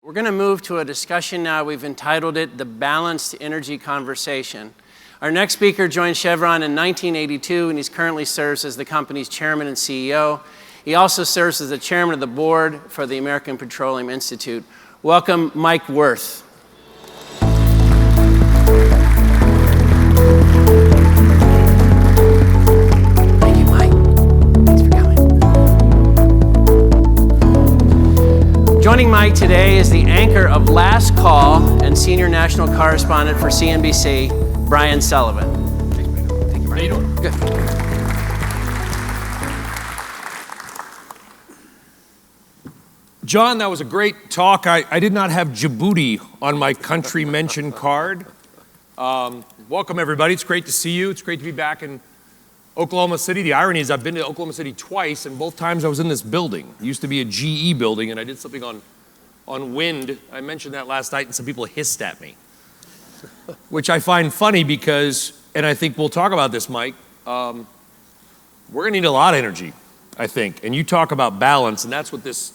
We're going to move to a discussion now. We've entitled it The Balanced Energy Conversation. Our next speaker joined Chevron in 1982, and he currently serves as the company's chairman and CEO. He also serves as the chairman of the board for the American Petroleum Institute. Welcome, Mike Wirth. Thank you, Mike. Thanks for coming. Joining Mike today is the anchor of Last Call and senior national correspondent for CNBC, Brian Sullivan. Thank you, Brian. How you doing? Good. John, that was a great talk. I did not have Djibouti on my country mention card. Welcome, everybody. It's great to see you. It's great to be back in Oklahoma City. The irony is I've been to Oklahoma City twice, and both times I was in this building. It used to be a GE building, and I did something on wind. I mentioned that last night, and some people hissed at me, which I find funny because, and I think we'll talk about this, Mike, we're going to need a lot of energy, I think. And you talk about balance, and that's what this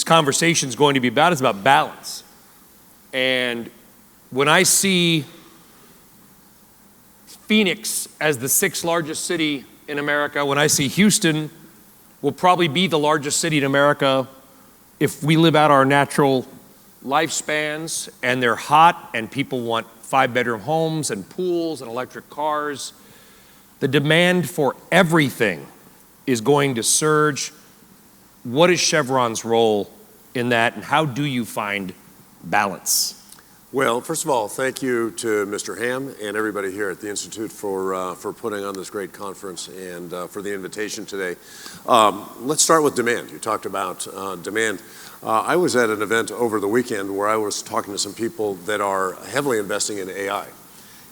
conversation is going to be about. It's about balance. And when I see Phoenix as the 6th largest city in America, when I see Houston will probably be the largest city in America if we live out our natural lifespans, and they're hot and people want 5-bedroom homes and pools and electric cars, the demand for everything is going to surge. What is Chevron's role in that, and how do you find balance? Well, first of all, thank you to Mr. Ham and everybody here at the Institute for putting on this great conference and for the invitation today. Let's start with demand. You talked about demand. I was at an event over the weekend where I was talking to some people that are heavily investing in AI.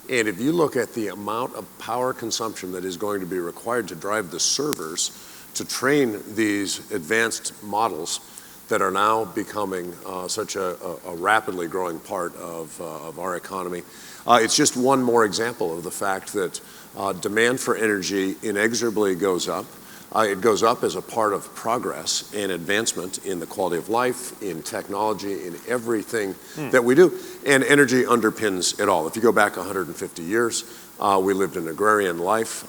And if you look at the amount of power consumption that is going to be required to drive the servers to train these advanced models that are now becoming such a rapidly growing part of our economy. It's just one more example of the fact that demand for energy inexorably goes up. It goes up as a part of progress and advancement in the quality of life, in technology, in everything that we do. And energy underpins it all. If you go back 150 years, we lived an agrarian life.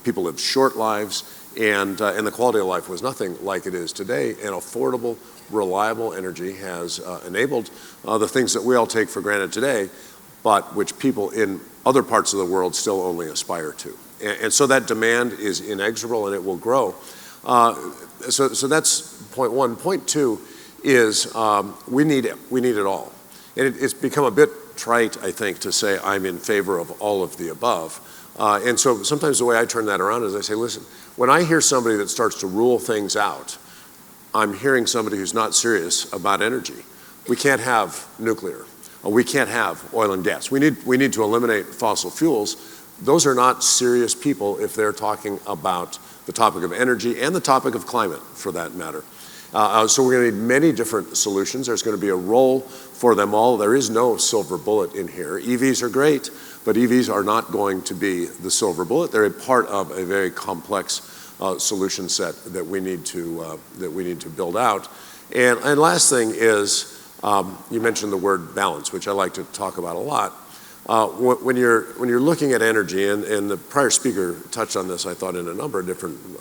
People lived short lives. And the quality of life was nothing like it is today. And affordable, reliable energy has enabled the things that we all take for granted today, but which people in other parts of the world still only aspire to. And so that demand is inexorable, and it will grow. So that's point one. Point two is we need it. We need it all. And it's become a bit trite, I think, to say I'm in favor of all of the above. And so sometimes the way I turn that around is I say, listen, when I hear somebody that starts to rule things out, I'm hearing somebody who's not serious about energy. We can't have nuclear. We can't have oil and gas. We need to eliminate fossil fuels. Those are not serious people if they're talking about the topic of energy and the topic of climate, for that matter. So we're going to need many different solutions. There's going to be a role for them all. There is no silver bullet in here. EVs are great, but EVs are not going to be the silver bullet. They're a part of a very complex solution set that we need to build out. And last thing is, you mentioned the word balance, which I like to talk about a lot. When you're looking at energy, and the prior speaker touched on this, I thought, in a number of different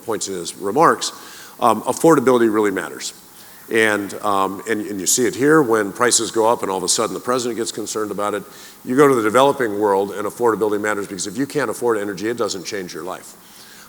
points in his remarks, affordability really matters. And you see it here when prices go up and all of a sudden the president gets concerned about it. You go to the developing world and affordability matters, because if you can't afford energy, it doesn't change your life.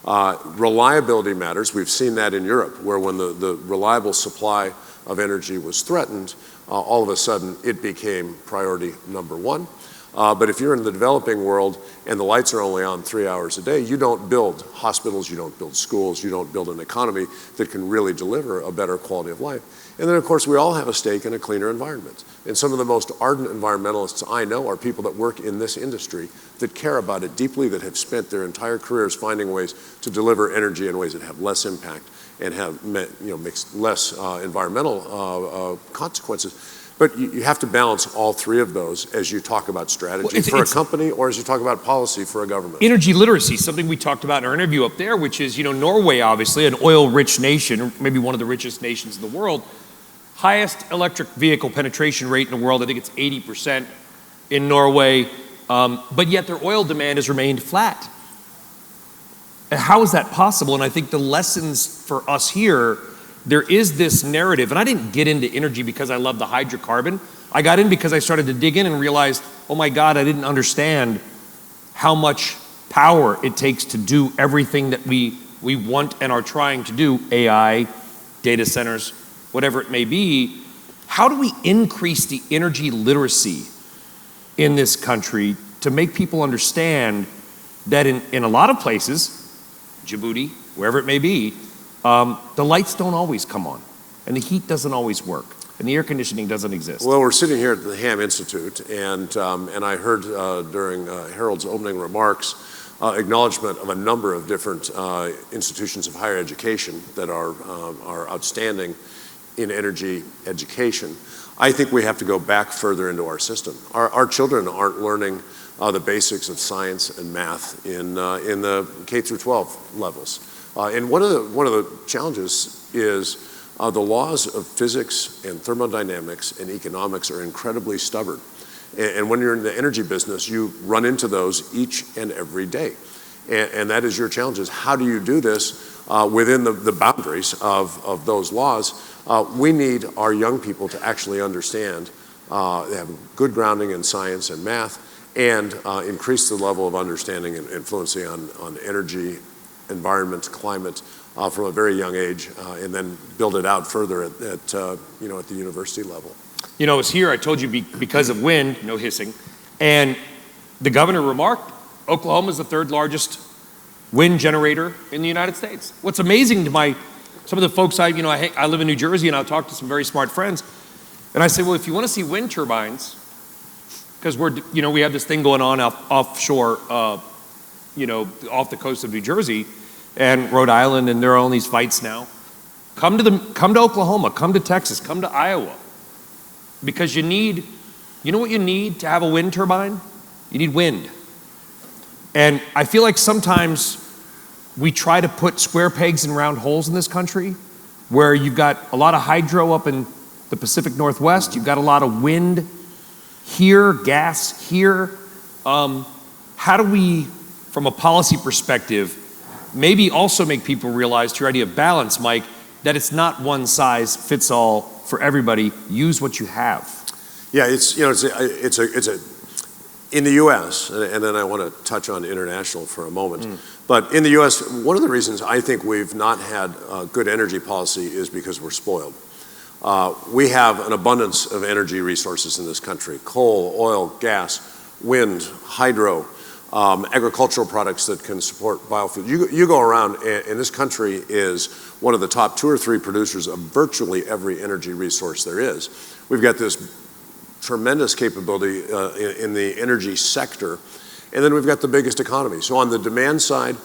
Reliability matters. We've seen that in Europe, where when the reliable supply of energy was threatened, all of a sudden it became priority number one. But if you're in the developing world and the lights are only on 3 hours a day, you don't build hospitals, you don't build schools, you don't build an economy that can really deliver a better quality of life. And then, of course, we all have a stake in a cleaner environment. And some of the most ardent environmentalists I know are people that work in this industry that care about it deeply, that have spent their entire careers finding ways to deliver energy in ways that have less impact and have less environmental consequences. But you have to balance all three of those as you talk about strategy for a company or as you talk about policy for a government. Energy literacy, something we talked about in our interview up there, which is, Norway, obviously, an oil-rich nation, maybe one of the richest nations in the world, highest electric vehicle penetration rate in the world. I think it's 80% in Norway, but yet their oil demand has remained flat. And how is that possible? And I think the lessons for us here, there is this narrative, and I didn't get into energy because I love the hydrocarbon. I got in because I started to dig in and realized, oh my God, I didn't understand how much power it takes to do everything that we want and are trying to do, AI, data centers, whatever it may be. How do we increase the energy literacy in this country to make people understand that in a lot of places, Djibouti, wherever it may be, the lights don't always come on, and the heat doesn't always work, and the air conditioning doesn't exist. Well, we're sitting here at the Ham Institute, and I heard during Harold's opening remarks acknowledgement of a number of different institutions of higher education that are outstanding in energy education. I think we have to go back further into our system. Our children aren't learning the basics of science and math in the K through 12 levels. And one of the challenges is the laws of physics and thermodynamics and economics are incredibly stubborn. And when you're in the energy business, you run into those each and every day. And that is your challenge, is how do you do this within the boundaries of those laws? We need our young people to actually understand, they have good grounding in science and math, and increase the level of understanding and fluency on energy, environment, climate from a very young age, and then build it out further at the university level. It's here, I told you, because of wind, no hissing, and the governor remarked, Oklahoma is the third largest wind generator in the United States. What's amazing to some of the folks I live in New Jersey, and I'll talk to some very smart friends, and I say, well, if you want to see wind turbines, because we have this thing going on offshore, off the coast of New Jersey and Rhode Island, and there are all these fights now. Come to Oklahoma, come to Texas, come to Iowa, because you know what you need to have a wind turbine? You need wind. And I feel like sometimes we try to put square pegs in round holes in this country, where you've got a lot of hydro up in the Pacific Northwest, you've got a lot of wind here, gas here. How do we, from a policy perspective, maybe also make people realize, to your idea of balance, Mike, that it's not one size fits all for everybody. Use what you have. Yeah, it's in the U.S., and then I want to touch on international for a moment. But in the U.S., one of the reasons I think we've not had good energy policy is because we're spoiled. We have an abundance of energy resources in this country: coal, oil, gas, wind, hydro, agricultural products that can support biofuel. You go around, and this country is one of the top 2 or 3 producers of virtually every energy resource there is. We've got this tremendous capability in the energy sector, and then we've got the biggest economy. So on the demand side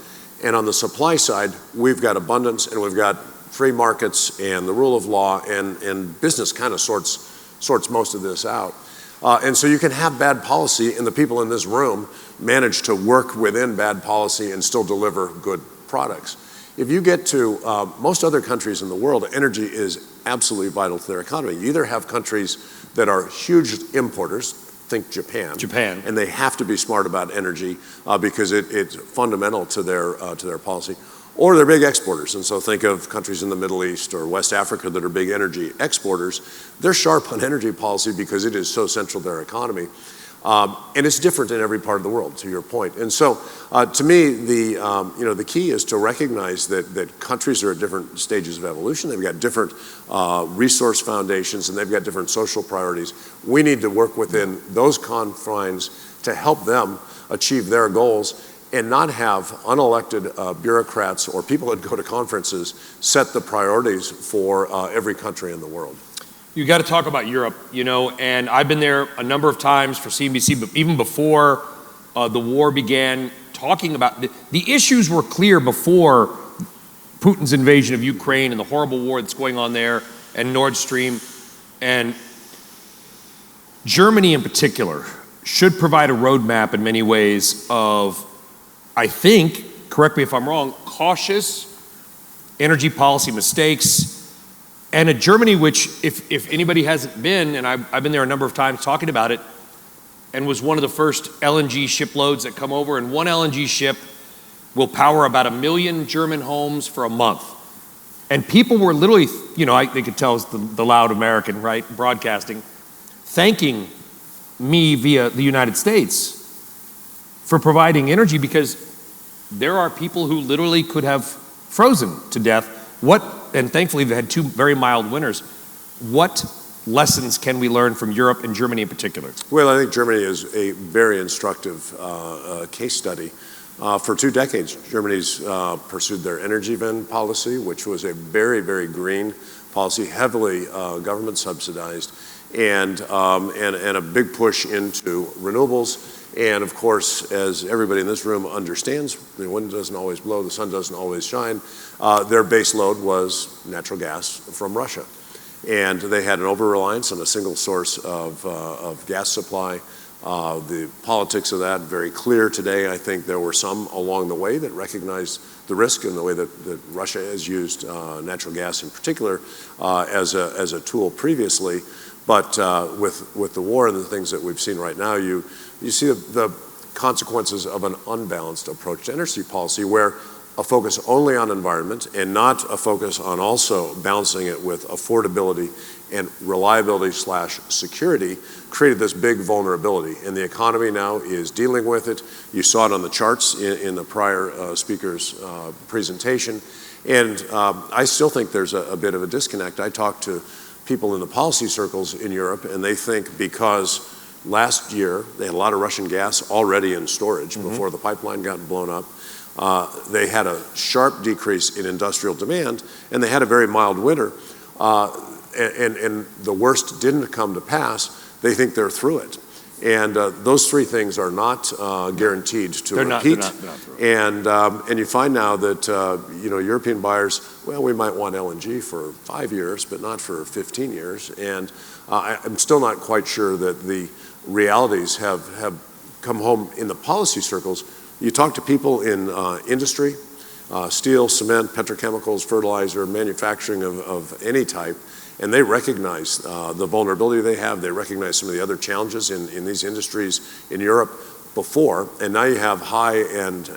and on the supply side, we've got abundance, and we've got free markets and the rule of law, and business kind of sorts most of this out. And so you can have bad policy, and the people in this room manage to work within bad policy and still deliver good products. If you get to most other countries in the world, energy is absolutely vital to their economy. You either have countries that are huge importers, think Japan, and they have to be smart about energy because it's fundamental to their policy, or they're big exporters. And so think of countries in the Middle East or West Africa that are big energy exporters. They're sharp on energy policy because it is so central to their economy. And it's different in every part of the world, to your point. And so, to me, the key is to recognize that countries are at different stages of evolution. They've got different resource foundations, and they've got different social priorities. We need to work within those confines to help them achieve their goals, and not have unelected bureaucrats or people that go to conferences set the priorities for every country in the world. You got to talk about Europe, and I've been there a number of times for CNBC, but even before the war began, talking about the issues were clear before Putin's invasion of Ukraine and the horrible war that's going on there, and Nord Stream. And Germany in particular should provide a roadmap in many ways of, I think, correct me if I'm wrong, cautious energy policy mistakes, and a Germany which, if anybody hasn't been, and I've been there a number of times talking about it, and was one of the first LNG shiploads that come over, and one LNG ship will power about 1 million German homes for a month. And people were literally, they could tell it's the loud American, right, broadcasting, thanking me via the United States for providing energy, because there are people who literally could have frozen to death. And thankfully they had 2 very mild winters. What lessons can we learn from Europe and Germany in particular? Well, I think Germany is a very instructive case study. For 2 decades, Germany's pursued their Energiewende policy, which was a very, very green policy, heavily government subsidized, and a big push into renewables. And of course, as everybody in this room understands, the wind doesn't always blow, the sun doesn't always shine. Their base load was natural gas from Russia. And they had an over-reliance on a single source of gas supply. The politics of that, very clear today. I think there were some along the way that recognized the risk in the way that Russia has used natural gas in particular as a tool previously. But with the war and the things that we've seen right now, you see the consequences of an unbalanced approach to energy policy, where a focus only on environment and not a focus on also balancing it with affordability and reliability/security created this big vulnerability. And the economy now is dealing with it. You saw it on the charts in the prior speaker's presentation. And I still think there's a bit of a disconnect. I talked to people in the policy circles in Europe, and they think because last year they had a lot of Russian gas already in storage before the pipeline got blown up. They had a sharp decrease in industrial demand, and they had a very mild winter. And the worst didn't come to pass. They think they're through it. And those 3 things are not guaranteed to repeat. They're not through it. And you find now that European buyers, well, we might want LNG for 5 years, but not for 15 years. And I'm still not quite sure that the realities have come home in the policy circles. You talk to people in industry, steel, cement, petrochemicals, fertilizer, manufacturing of any type, and they recognize the vulnerability they have. They recognize some of the other challenges in these industries in Europe before, and now you have high and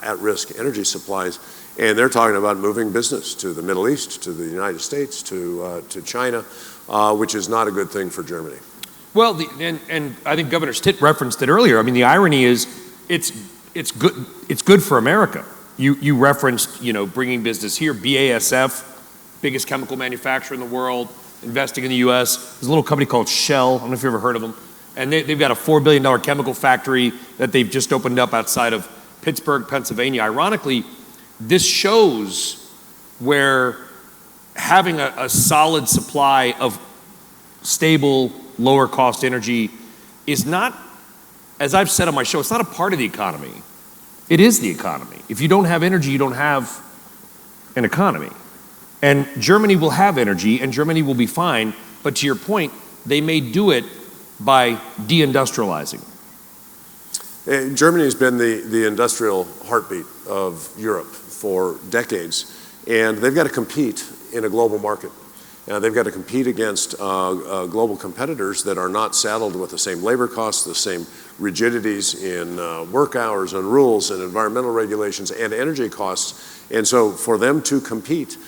at-risk energy supplies, and they're talking about moving business to the Middle East, to the United States, to China, which is not a good thing for Germany. Well, and I think Governor Stitt referenced it earlier. I mean, the irony is it's good for America. You referenced, bringing business here. BASF, biggest chemical manufacturer in the world, investing in the U.S. There's a little company called Shell. I don't know if you've ever heard of them. And they've got a $4 billion chemical factory that they've just opened up outside of Pittsburgh, Pennsylvania. Ironically, this shows where having a solid supply of stable, lower cost energy is not, as I've said on my show, it's not a part of the economy. It is the economy. If you don't have energy, you don't have an economy. And Germany will have energy, and Germany will be fine. But to your point, they may do it by deindustrializing. Germany has been the industrial heartbeat of Europe for decades, and they've got to compete in a global market. They've got to compete against global competitors that are not saddled with the same labor costs, the same rigidities in work hours and rules and environmental regulations and energy costs. And so for them to compete,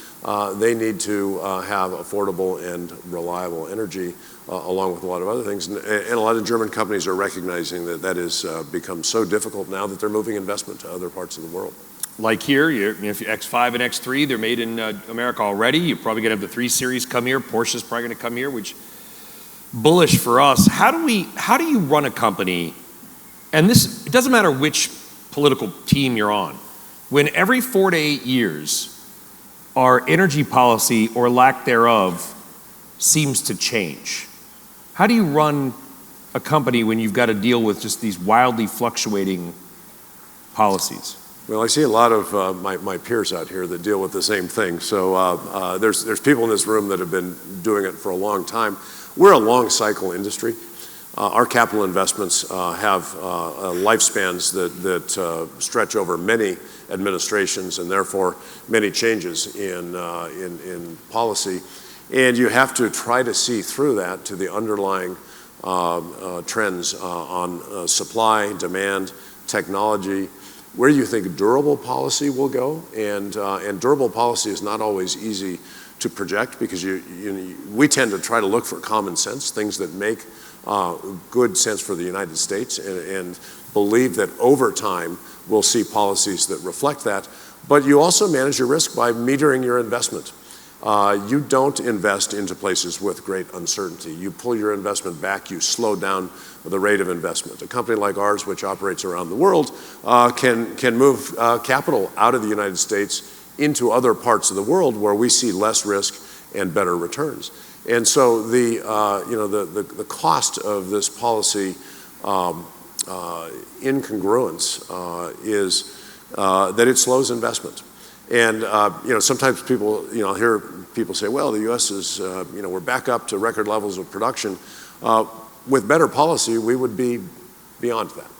they need to have affordable and reliable energy along with a lot of other things. And a lot of German companies are recognizing that has become so difficult now that they're moving investment to other parts of the world. Like here, if X5 and X3, they're made in America already. You're probably going to have the 3 Series come here. Porsche's probably going to come here, which bullish for us. How do you run a company? And it doesn't matter which political team you're on. When every 4 to 8 years, our energy policy or lack thereof seems to change. How do you run a company when you've got to deal with just these wildly fluctuating policies? Well, I see a lot of my peers out here that deal with the same thing. So there's people in this room that have been doing it for a long time. We're a long cycle industry. our capital investments have lifespans that stretch over many administrations and therefore many changes in policy. And you have to try to see through that to the underlying trends on supply, demand, technology, where you think durable policy will go. And durable policy is not always easy to project because we tend to try to look for common sense, things that make good sense for the United States, and believe that over time we'll see policies that reflect that. But you also manage your risk by metering your investment. You don't invest into places with great uncertainty. You pull your investment back, you slow down the rate of investment. A company like ours, which operates around the world, can move capital out of the United States into other parts of the world where we see less risk and better returns. And so the cost of this policy incongruence is that it slows investment. And sometimes people, hear people say, well, the U.S. is, we're back up to record levels of production. With better policy, we would be beyond that.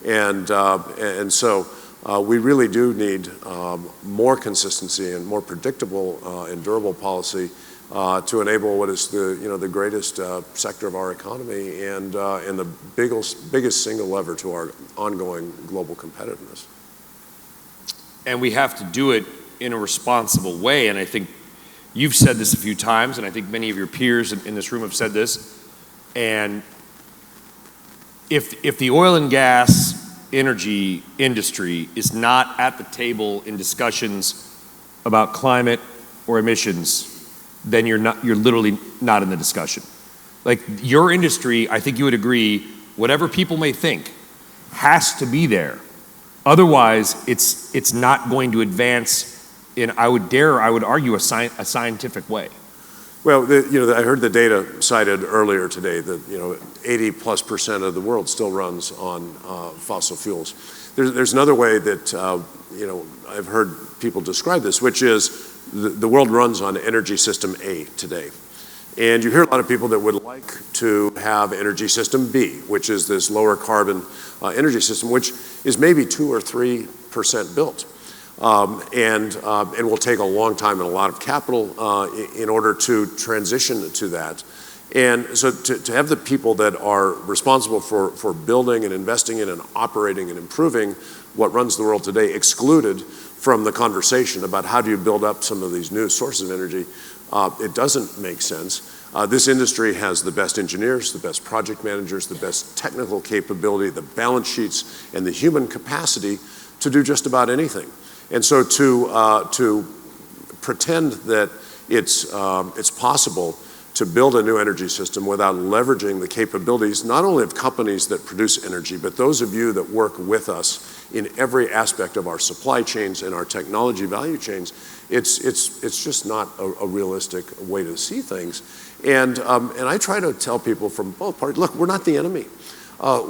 And so we really do need more consistency and more predictable and durable policy to enable what is the greatest sector of our economy and the biggest single lever to our ongoing global competitiveness. And we have to do it in a responsible way. And I think you've said this a few times, and I think many of your peers in this room have said this. And if the oil and gas energy industry is not at the table in discussions about climate or emissions, then you're literally not in the discussion. Like your industry, I think you would agree, whatever people may think, has to be there. Otherwise, it's not going to advance in, I would argue, a scientific way. Well, I heard the data cited earlier today that 80+% of the world still runs on fossil fuels. There's another way that I've heard people describe this, which is the world runs on energy system A today. And you hear a lot of people that would like to have energy system B, which is this lower carbon energy system, which is maybe 2 or 3% built. And will take a long time and a lot of capital in order to transition to that. And so to have the people that are responsible for building and investing in and operating and improving what runs the world today excluded from the conversation about how do you build up some of these new sources of energy, it doesn't make sense. This industry has the best engineers, the best project managers, the best technical capability, the balance sheets, and the human capacity to do just about anything. And so to pretend that it's possible to build a new energy system without leveraging the capabilities not only of companies that produce energy, but those of you that work with us in every aspect of our supply chains and our technology value chains, it's just not a realistic way to see things. And I try to tell people from both parties, look, we're not the enemy.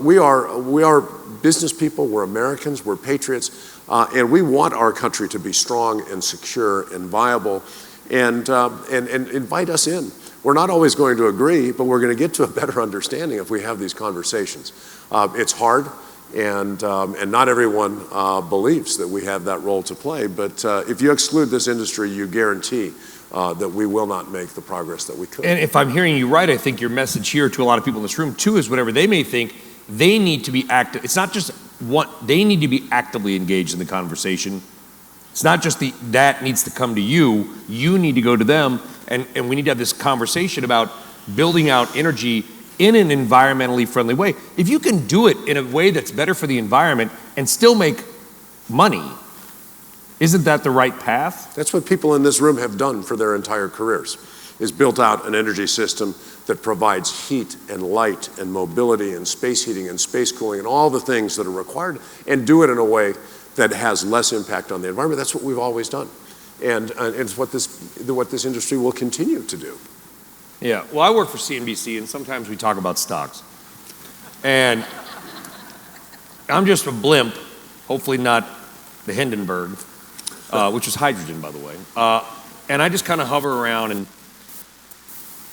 We are business people, we're Americans, we're patriots, and we want our country to be strong and secure and viable, and invite us in. We're not always going to agree, but we're going to get to a better understanding if we have these conversations. It's hard, and not everyone believes that we have that role to play, but if you exclude this industry, you guarantee that we will not make the progress that we could. And if I'm hearing you right, I think your message here to a lot of people in this room too is whatever they may think, they need to be active. It's not just they need to be actively engaged in the conversation. It's not just that needs to come to you, you need to go to them, and we need to have this conversation about building out energy in an environmentally friendly way. If you can do it in a way that's better for the environment and still make money, isn't that the right path? That's what people in this room have done for their entire careers, is built out an energy system that provides heat and light and mobility and space heating and space cooling and all the things that are required, and do it in a way that has less impact on the environment. That's what we've always done. And it's what this industry will continue to do. Yeah, well, I work for CNBC, and sometimes we talk about stocks. And I'm just a blimp, hopefully not the Hindenburg, which is hydrogen, by the way. And I just kind of hover around. And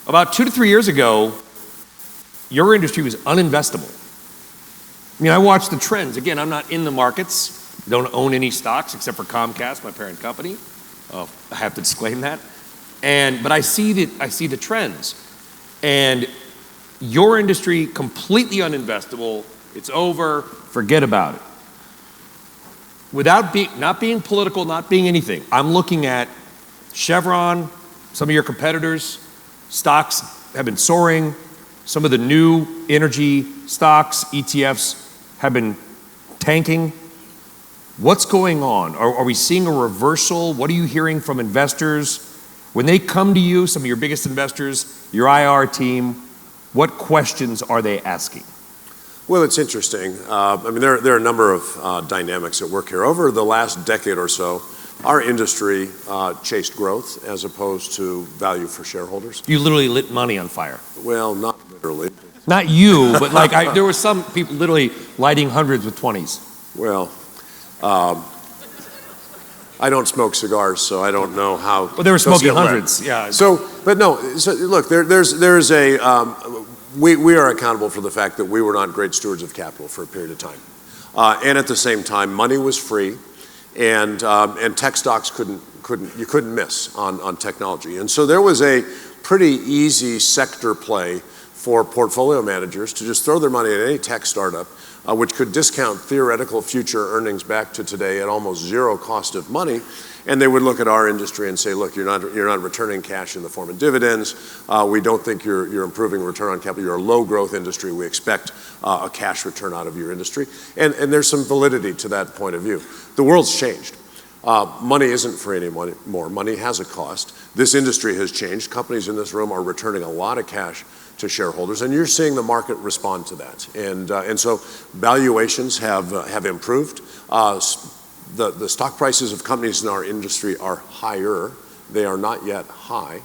about 2 to 3 years ago, your industry was uninvestable. I mean, I watch the trends. Again, I'm not in the markets, don't own any stocks except for Comcast, my parent company. I have to disclaim that. But I see the trends. And your industry, completely uninvestable, it's over, forget about it. Not being political, not being anything, I'm looking at Chevron, some of your competitors, stocks have been soaring. Some of the new energy stocks, ETFs, have been tanking. What's going on? Are we seeing a reversal? What are you hearing from investors? When they come to you, some of your biggest investors, your IR team, what questions are they asking? Well, it's interesting. I mean, there are a number of dynamics at work here. Over the last decade or so, our industry chased growth as opposed to value for shareholders. You literally lit money on fire. Well, not literally. Not you, but like there were some people literally lighting hundreds with 20s. Well, I don't smoke cigars, so I don't know how. But they were smoking hundreds, yeah. But look, there's a. We are accountable for the fact that we were not great stewards of capital for a period of time, and at the same time, money was free, and tech stocks you couldn't miss on technology, and so there was a pretty easy sector play for portfolio managers to just throw their money at any tech startup, which could discount theoretical future earnings back to today at almost zero cost of money. And they would look at our industry and say, look, you're not returning cash in the form of dividends. We don't think you're improving return on capital. You're a low growth industry. We expect a cash return out of your industry. And there's some validity to that point of view. The world's changed. Money isn't free anymore. Money has a cost. This industry has changed. Companies in this room are returning a lot of cash to shareholders, and you're seeing the market respond to that. And so valuations have improved. The stock prices of companies in our industry are higher. They are not yet high.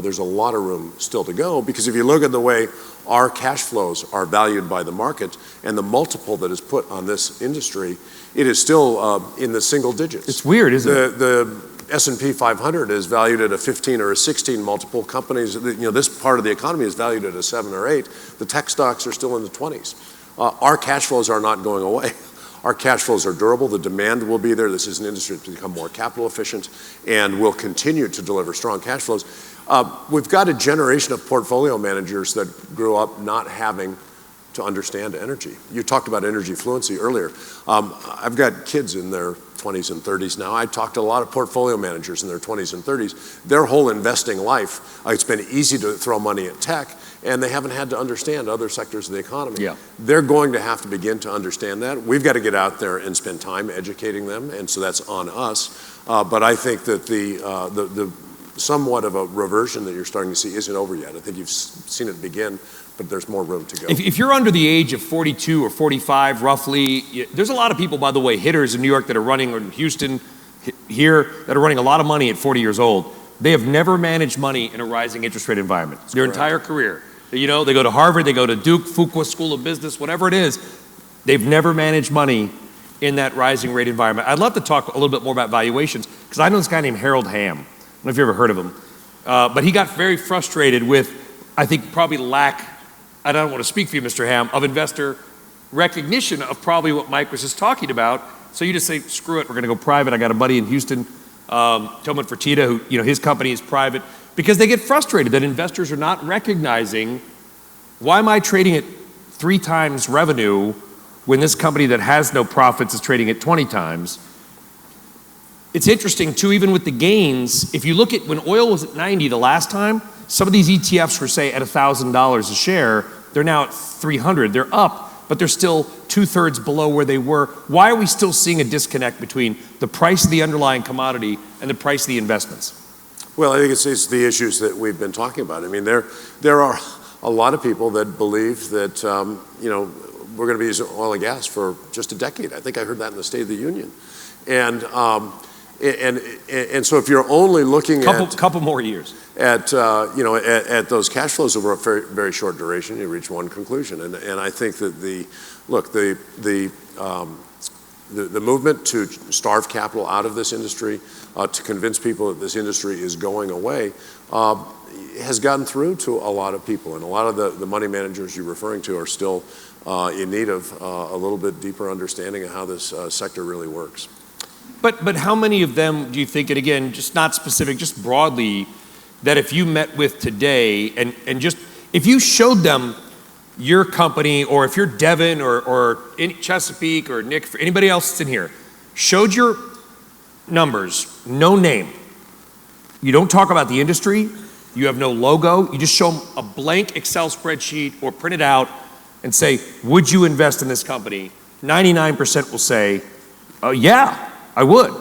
There's a lot of room still to go, because if you look at the way our cash flows are valued by the market and the multiple that is put on this industry, it is still in the single digits. It's weird, isn't it? The S&P 500 is valued at a 15 or a 16 multiple. Companies, this part of the economy is valued at a 7 or 8. The tech stocks are still in the 20s. Our cash flows are not going away. Our cash flows are durable. The demand will be there. This is an industry that's become more capital efficient and will continue to deliver strong cash flows. We've got a generation of portfolio managers that grew up not having to understand energy. You talked about energy fluency earlier. I've got kids in their 20s and 30s now. I talked to a lot of portfolio managers in their 20s and 30s. Their whole investing life, it's been easy to throw money at tech, and they haven't had to understand other sectors of the economy. Yeah. They're going to have to begin to understand that. We've got to get out there and spend time educating them, and so that's on us. But I think that the somewhat of a reversion that you're starting to see isn't over yet. I think you've seen it begin, but there's more room to go. If you're under the age of 42 or 45, roughly, there's a lot of people, by the way, hitters in New York that are running, or in Houston here, that are running a lot of money at 40 years old. They have never managed money in a rising interest rate environment. Their entire career. They go to Harvard, they go to Duke, Fuqua School of Business, whatever it is. They've never managed money in that rising rate environment. I'd love to talk a little bit more about valuations, because I know this guy named Harold Hamm. I don't know if you've ever heard of him. But he got very frustrated with, I think, probably lack, I don't want to speak for you, Mr. Hamm, of investor recognition of probably what Mike was just talking about. So you just say, screw it, we're going to go private. I got a buddy in Houston, Tillman Fertitta, who, his company is private, because they get frustrated that investors are not recognizing, why am I trading at 3 times revenue when this company that has no profits is trading at 20 times? It's interesting too, even with the gains, if you look at when oil was at 90 the last time, some of these ETFs were, say, at $1,000 a share. They're now at 300. They're up, but they're still 2/3 below where they were. Why are we still seeing a disconnect between the price of the underlying commodity and the price of the investments? Well, I think it's the issues that we've been talking about. I mean, there are a lot of people that believe that, we're going to be using oil and gas for just a decade. I think I heard that in the State of the Union. And so if you're only looking couple more years at those cash flows over a very, very short duration, you reach one conclusion. And I think that the movement to starve capital out of this industry, to convince people that this industry is going away, has gotten through to a lot of people. And a lot of the money managers you're referring to are still in need of a little bit deeper understanding of how this sector really works. But how many of them do you think, and again, just not specific, just broadly, that if you met with today and just, if you showed them your company, or if you're Devin or Chesapeake or Nick, for anybody else that's in here, showed your numbers, no name. You don't talk about the industry, you have no logo, you just show them a blank Excel spreadsheet or print it out and say, would you invest in this company? 99% will say, oh yeah, I would.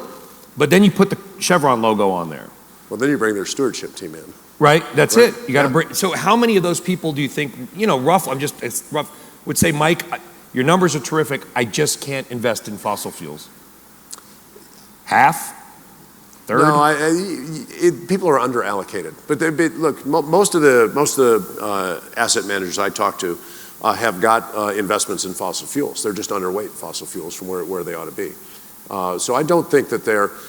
But then you put the Chevron logo on there. Well, then you bring their stewardship team in. Right, that's right. It. You got to bring. So, how many of those people do you think, rough? It's rough. Would say, Mike, your numbers are terrific. I just can't invest in fossil fuels. Half, third. No, people are underallocated. But look, most of the asset managers I talk to have got investments in fossil fuels. They're just underweight fossil fuels from where they ought to be. So I don't think that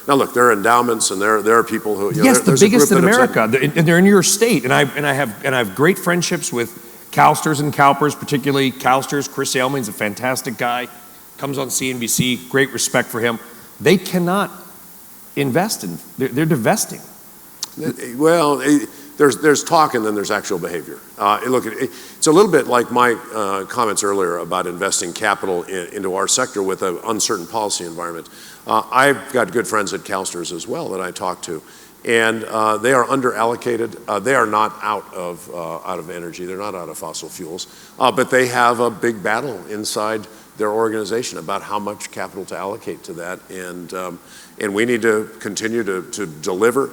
now look, there are endowments and there are people who, yes, the biggest in America, and they're in your state, and I have great friendships with CalSTRS and CalPERS, particularly CalSTRS. Chris Ailman's a fantastic guy, comes on CNBC, great respect for him. They cannot invest they're divesting. Well, there's talk and then there's actual behavior. Look, it's a little bit like my comments earlier about investing capital into our sector with an uncertain policy environment. I've got good friends at CalSTRS as well that I talk to, and they are underallocated. They are not out of energy. They're not out of fossil fuels, but they have a big battle inside their organization about how much capital to allocate to that, and we need to continue to deliver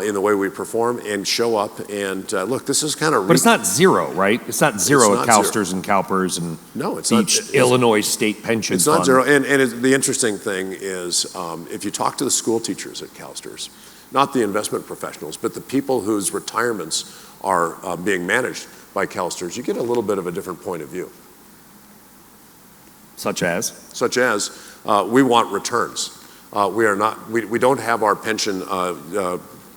in the way we perform and show up and look, this is kind of. But it's not zero, right? It's not zero at CalSTRS and CalPERS and no, it's each not, Illinois state pension it's fund. Not zero. And the interesting thing is, if you talk to the school teachers at CalSTRS, not the investment professionals, but the people whose retirements are being managed by CalSTRS, you get a little bit of a different point of view. Such as? Such as, we want returns. We don't have our pension.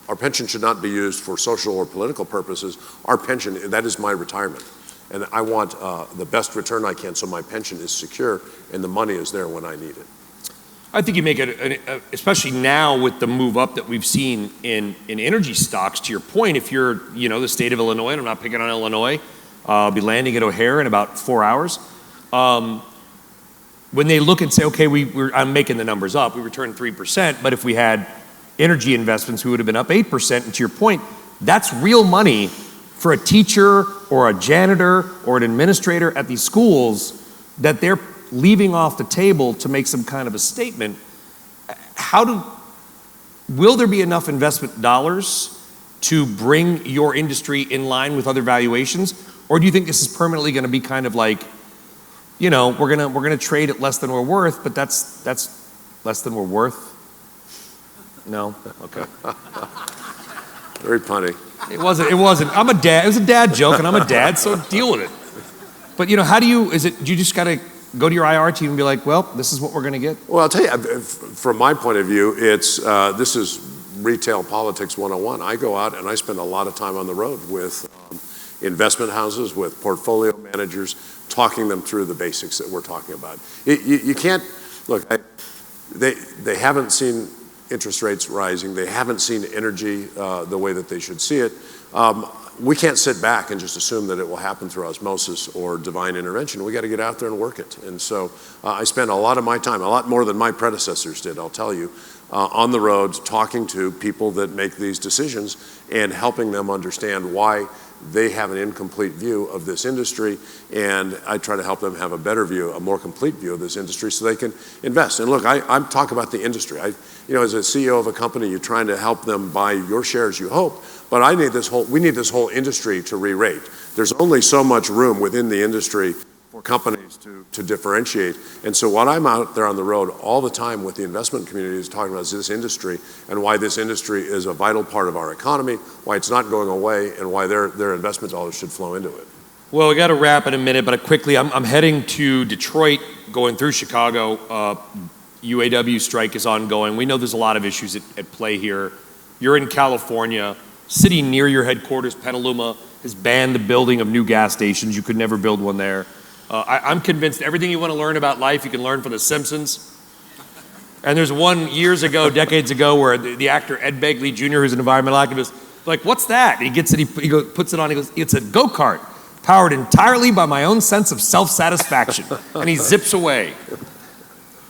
Our pension should not be used for social or political purposes. Our pension, that is my retirement. And I want the best return I can so my pension is secure and the money is there when I need it. I think you make it, especially now with the move up that we've seen in energy stocks, to your point, if you're, the state of Illinois, and I'm not picking on Illinois, I'll be landing at O'Hare in about 4 hours. When they look and say, okay, I'm making the numbers up, we returned 3%, but if we had energy investments, we would have been up 8%. And to your point, that's real money for a teacher or a janitor or an administrator at these schools that they're leaving off the table to make some kind of a statement. Will there be enough investment dollars to bring your industry in line with other valuations? Or do you think this is permanently going to be kind of like, we're gonna trade at less than we're worth, but that's less than we're worth? No? Okay. Very punny. It wasn't. I'm a dad. It was a dad joke, and I'm a dad, so deal with it. But do you just gotta go to your IR team and be like, well, this is what we're gonna get? Well, I'll tell you, from my point of view, this is retail politics 101. I go out and I spend a lot of time on the road with investment houses, with portfolio managers, talking them through the basics that we're talking about. You can't, look, they haven't seen interest rates rising. They haven't seen energy the way that they should see it. We can't sit back and just assume that it will happen through osmosis or divine intervention. We got to get out there and work it. And so I spend a lot of my time, a lot more than my predecessors did, I'll tell you, on the road talking to people that make these decisions and helping them understand why they have an incomplete view of this industry, and I try to help them have a better view, a more complete view of this industry so they can invest. And look, I'm talking about the industry. As a CEO of a company, you're trying to help them buy your shares, you hope, but we need this whole industry to re-rate. There's only so much room within the industry for companies to differentiate. And so what I'm out there on the road all the time with the investment community is talking about this industry and why this industry is a vital part of our economy, why it's not going away, and why their investment dollars should flow into it. Well, we got to wrap in a minute, but quickly, I'm heading to Detroit, going through Chicago, UAW strike is ongoing. We know there's a lot of issues at play here. You're in California. City near your headquarters, Petaluma, has banned the building of new gas stations. You could never build one there. I'm convinced everything you want to learn about life, you can learn from The Simpsons. And there's one years ago, decades ago, where the actor Ed Begley Jr., who's an environmental activist, like, what's that? He gets it, he puts it on, he goes, it's a go-kart powered entirely by my own sense of self-satisfaction. And he zips away.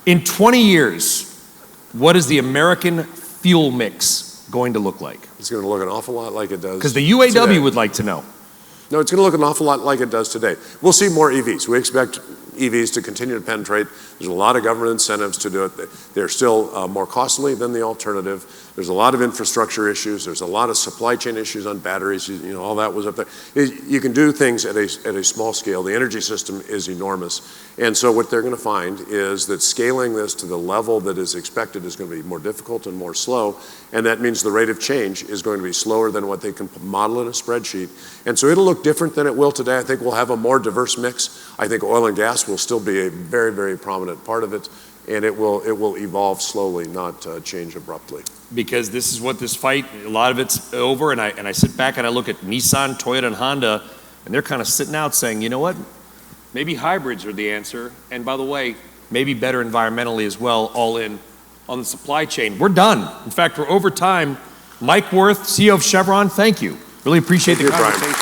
In 20 years, what is the American fuel mix going to look like? It's going to look an awful lot like it does because the UAW today. would like to know. No, it's going to look an awful lot like it does today. We'll see more EVs. We expect EVs to continue to penetrate. There's a lot of government incentives to do it. They're still more costly than the alternative. There's a lot of infrastructure issues. There's a lot of supply chain issues on batteries. You know, all that was up there. You can do things at a small scale. The energy system is enormous. And so what they're going to find is that scaling this to the level that is expected is going to be more difficult and more slow. And that means the rate of change is going to be slower than what they can model in a spreadsheet. And so it'll look different than it will today. I think we'll have a more diverse mix. I think oil and gas will still be a very, very prominent part of it. And it will evolve slowly, not change abruptly. Because this is what this fight, a lot of it's over. And I sit back and I look at Nissan, Toyota, and Honda, and they're kind of sitting out saying, you know what? Maybe hybrids are the answer. And by the way, maybe better environmentally as well, all in on the supply chain. We're done. In fact, we're over time. Mike Wirth, CEO of Chevron, thank you. Really appreciate the conversation.